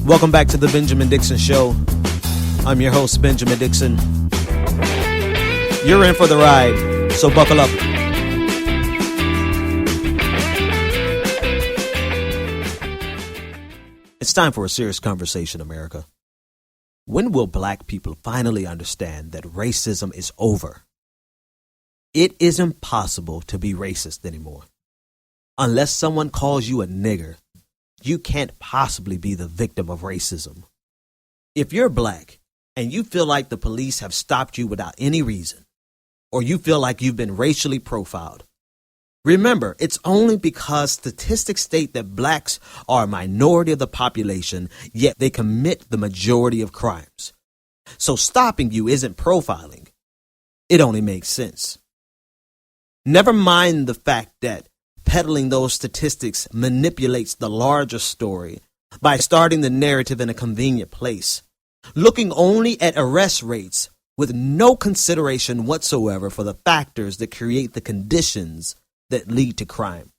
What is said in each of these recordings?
Welcome back to the Benjamin Dixon Show. I'm your host, Benjamin Dixon. You're in for the ride, so buckle up. It's time for a serious conversation, America. When will black people finally understand that racism is over? It is impossible to be racist anymore. Unless someone calls you a nigger, you can't possibly be the victim of racism. If you're black and you feel like the police have stopped you without any reason, or you feel like you've been racially profiled, remember, it's only because statistics state that blacks are a minority of the population, yet they commit the majority of crimes. So stopping you isn't profiling. It only makes sense. Never mind the fact that peddling those statistics manipulates the larger story by starting the narrative in a convenient place, looking only at arrest rates with no consideration whatsoever for the factors that create the conditions that lead to crime.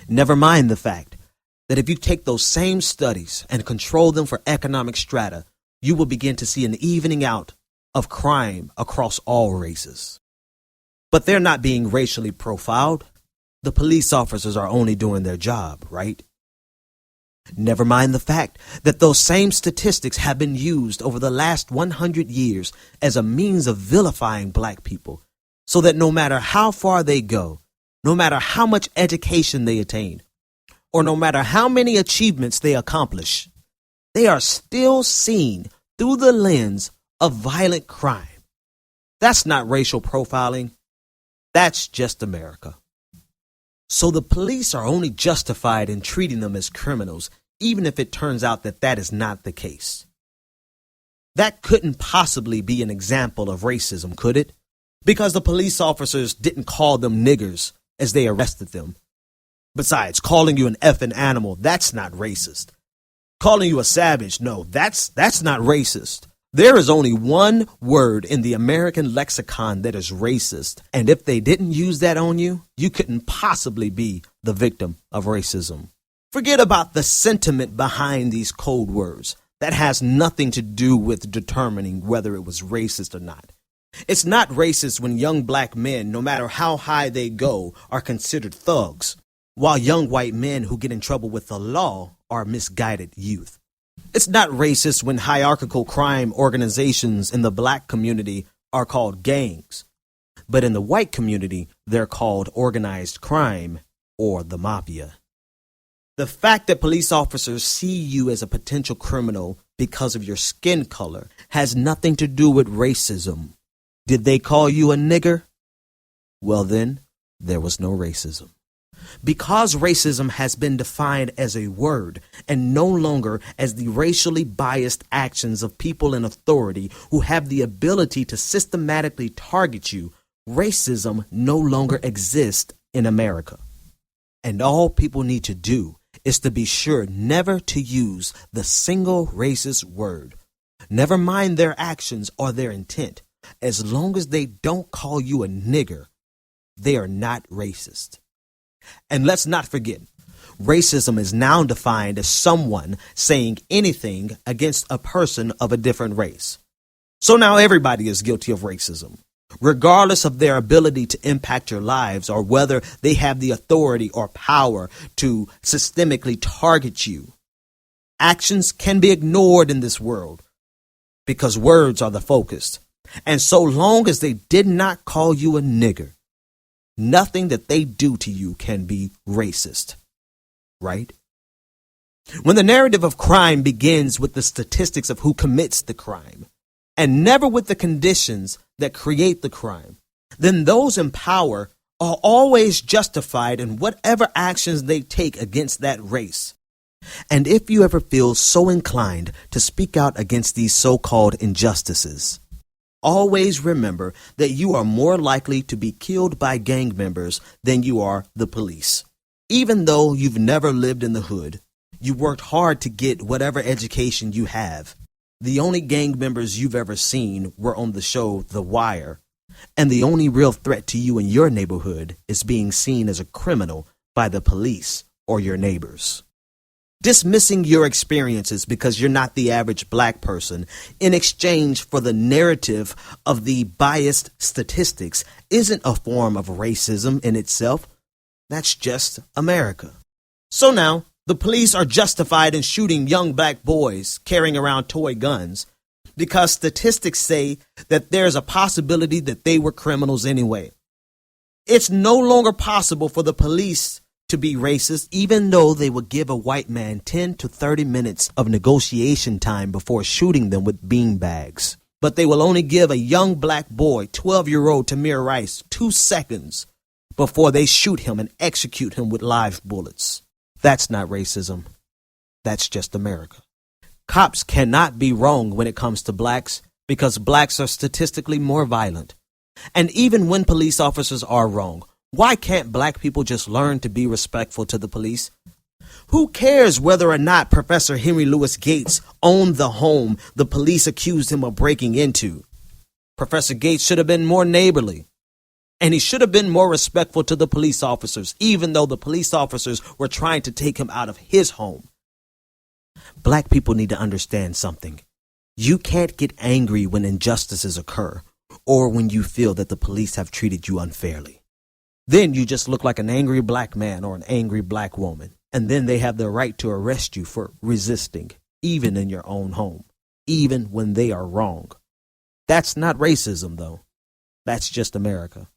Never mind the fact that if you take those same studies and control them for economic strata, you will begin to see an evening out of crime across all races. But they're not being racially profiled. The police officers are only doing their job, right? Never mind the fact that those same statistics have been used over the last 100 years as a means of vilifying black people, so that no matter how far they go, no matter how much education they attain, or no matter how many achievements they accomplish, they are still seen through the lens of violent crime. That's not racial profiling. That's just America. So the police are only justified in treating them as criminals, even if it turns out that that is not the case. That couldn't possibly be an example of racism, could it? Because the police officers didn't call them niggers as they arrested them. Besides, calling you an effing animal, that's not racist. Calling you a savage, no, that's not racist. There is only one word in the American lexicon that is racist, and if they didn't use that on you, you couldn't possibly be the victim of racism. Forget about the sentiment behind these code words. That has nothing to do with determining whether it was racist or not. It's not racist when young black men, no matter how high they go, are considered thugs, while young white men who get in trouble with the law are misguided youth. It's not racist when hierarchical crime organizations in the black community are called gangs, but in the white community, they're called organized crime or the mafia. The fact that police officers see you as a potential criminal because of your skin color has nothing to do with racism. Did they call you a nigger? Well, then, there was no racism. Because racism has been defined as a word and no longer as the racially biased actions of people in authority who have the ability to systematically target you, racism no longer exists in America. And all people need to do is to be sure never to use the single racist word. Never mind their actions or their intent. As long as they don't call you a nigger, they are not racist. And let's not forget, racism is now defined as someone saying anything against a person of a different race. So now everybody is guilty of racism, regardless of their ability to impact your lives or whether they have the authority or power to systemically target you. Actions can be ignored in this world because words are the focus. And so long as they did not call you a nigger, nothing that they do to you can be racist, right? When the narrative of crime begins with the statistics of who commits the crime and never with the conditions that create the crime, then those in power are always justified in whatever actions they take against that race. And if you ever feel so inclined to speak out against these so-called injustices, always remember that you are more likely to be killed by gang members than you are the police. Even though you've never lived in the hood, you worked hard to get whatever education you have. The only gang members you've ever seen were on the show The Wire, and the only real threat to you in your neighborhood is being seen as a criminal by the police or your neighbors. Dismissing your experiences because you're not the average black person in exchange for the narrative of the biased statistics isn't a form of racism in itself. That's just America. So now, the police are justified in shooting young black boys carrying around toy guns because statistics say that there's a possibility that they were criminals anyway. It's no longer possible for the police to be racist, even though they would give a white man 10 to 30 minutes of negotiation time before shooting them with beanbags. But they will only give a young black boy, 12-year-old Tamir Rice, 2 seconds before they shoot him and execute him with live bullets. That's not racism. That's just America. Cops cannot be wrong when it comes to blacks because blacks are statistically more violent. And even when police officers are wrong, why can't black people just learn to be respectful to the police? Who cares whether or not Professor Henry Louis Gates owned the home the police accused him of breaking into? Professor Gates should have been more neighborly. And he should have been more respectful to the police officers, even though the police officers were trying to take him out of his home. Black people need to understand something. You can't get angry when injustices occur or when you feel that the police have treated you unfairly. Then you just look like an angry black man or an angry black woman. And then they have the right to arrest you for resisting, even in your own home, even when they are wrong. That's not racism, though. That's just America.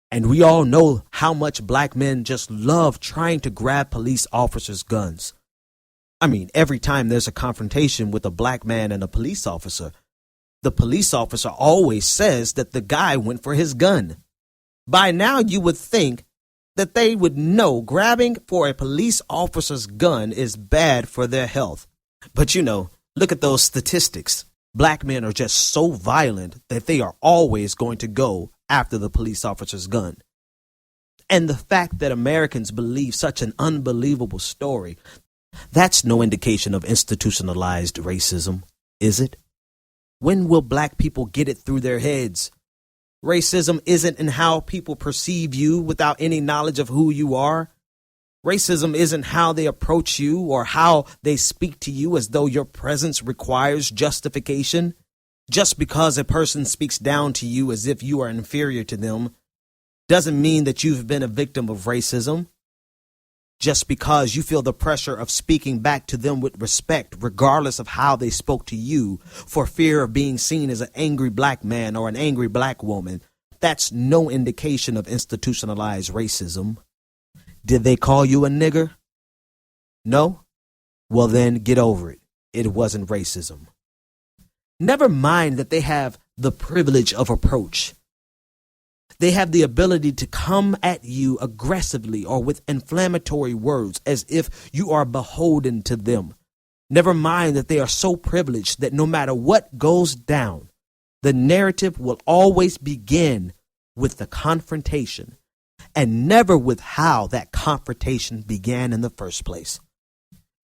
And we all know how much black men just love trying to grab police officers' guns. I mean, every time there's a confrontation with a black man and a police officer, the police officer always says that the guy went for his gun. By now, you would think that they would know grabbing for a police officer's gun is bad for their health. But look at those statistics. Black men are just so violent that they are always going to go after the police officer's gun. And the fact that Americans believe such an unbelievable story, that's no indication of institutionalized racism, is it? When will black people get it through their heads? Racism isn't in how people perceive you without any knowledge of who you are. Racism isn't how they approach you or how they speak to you as though your presence requires justification. Just because a person speaks down to you as if you are inferior to them doesn't mean that you've been a victim of racism. Just because you feel the pressure of speaking back to them with respect, regardless of how they spoke to you, for fear of being seen as an angry black man or an angry black woman, that's no indication of institutionalized racism. Did they call you a nigger? No? Well, then get over it. It wasn't racism. Never mind that they have the privilege of approach. They have the ability to come at you aggressively or with inflammatory words as if you are beholden to them. Never mind that they are so privileged that no matter what goes down, the narrative will always begin with the confrontation and never with how that confrontation began in the first place.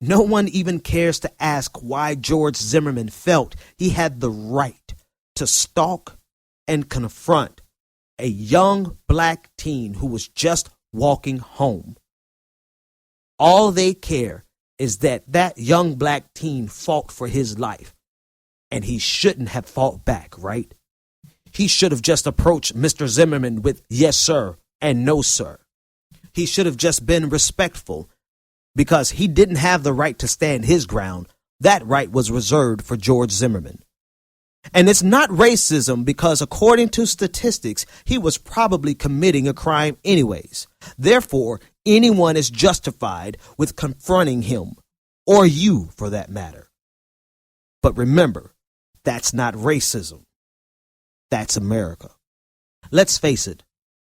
No one even cares to ask why George Zimmerman felt he had the right to stalk and confront a young black teen who was just walking home. All they care is that that young black teen fought for his life, and he shouldn't have fought back, right? He should have just approached Mr. Zimmerman with yes, sir, and no, sir. He should have just been respectful because he didn't have the right to stand his ground. That right was reserved for George Zimmerman. And it's not racism because, according to statistics, he was probably committing a crime anyways. Therefore, anyone is justified with confronting him, or you for that matter. But remember, that's not racism. That's America. Let's face it,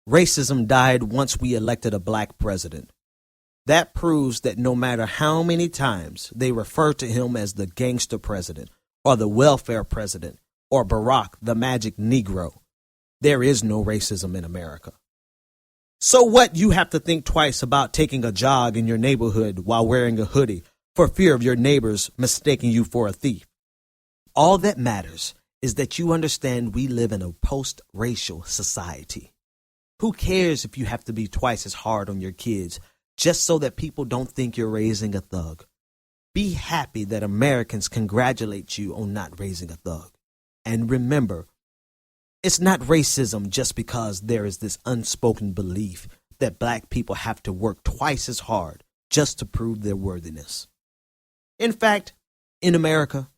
racism died once we elected a black president. That proves that no matter how many times they refer to him as the gangster president, or the welfare president, or Barack, the magic Negro, there is no racism in America. So what, you have to think twice about taking a jog in your neighborhood while wearing a hoodie for fear of your neighbors mistaking you for a thief. All that matters is that you understand we live in a post-racial society. Who cares if you have to be twice as hard on your kids just so that people don't think you're raising a thug. Be happy that Americans congratulate you on not raising a thug. And remember, it's not racism just because there is this unspoken belief that black people have to work twice as hard just to prove their worthiness. In fact, in America,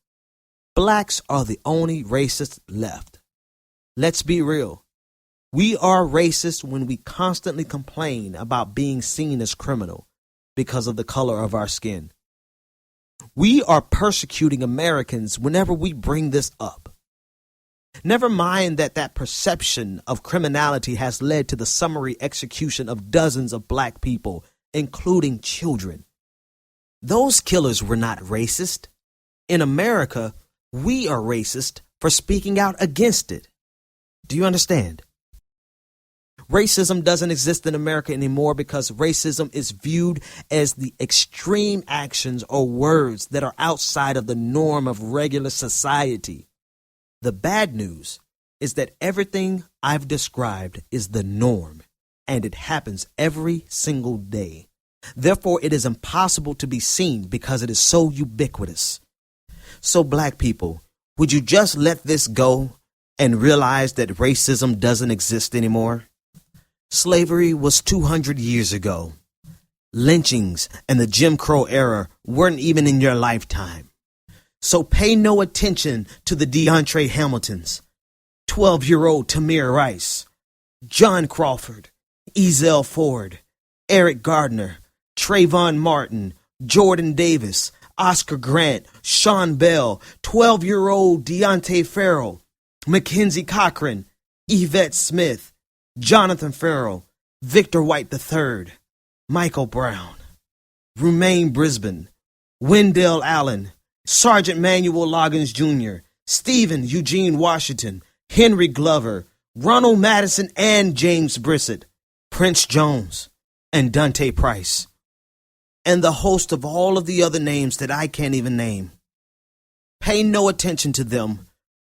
blacks are the only racists left. Let's be real. We are racist when we constantly complain about being seen as criminal because of the color of our skin. We are persecuting Americans whenever we bring this up. Never mind that perception of criminality has led to the summary execution of dozens of black people, including children. Those killers were not racist. In America, we are racist for speaking out against it. Do you understand? Racism doesn't exist in America anymore because racism is viewed as the extreme actions or words that are outside of the norm of regular society. The bad news is that everything I've described is the norm, and it happens every single day. Therefore, it is impossible to be seen because it is so ubiquitous. So, black people, would you just let this go and realize that racism doesn't exist anymore? Slavery was 200 years ago. Lynchings and the Jim Crow era weren't even in your lifetime. So pay no attention to the DeAndre Hamiltons, 12-year-old Tamir Rice, John Crawford, Ezell Ford, Eric Gardner, Trayvon Martin, Jordan Davis, Oscar Grant, Sean Bell, 12-year-old Deontay Farrell, Mackenzie Cochran, Yvette Smith, Jonathan Farrell, Victor White III, Michael Brown, Rumaine Brisbane, Wendell Allen, Sergeant Manuel Loggins Jr., Stephen Eugene Washington, Henry Glover, Ronald Madison and James Brissett, Prince Jones, and Dante Price, and the host of all of the other names that I can't even name. Pay no attention to them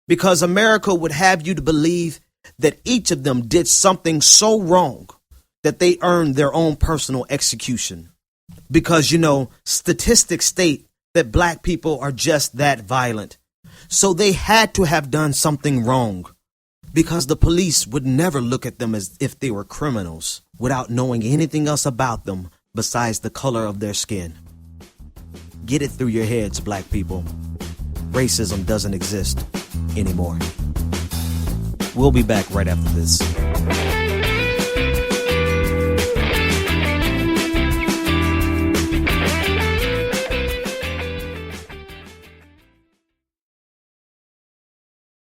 because America would have you to believe that each of them did something so wrong that they earned their own personal execution. Because, statistics state that black people are just that violent. So they had to have done something wrong because the police would never look at them as if they were criminals without knowing anything else about them besides the color of their skin. Get it through your heads, black people. Racism doesn't exist anymore. We'll be back right after this.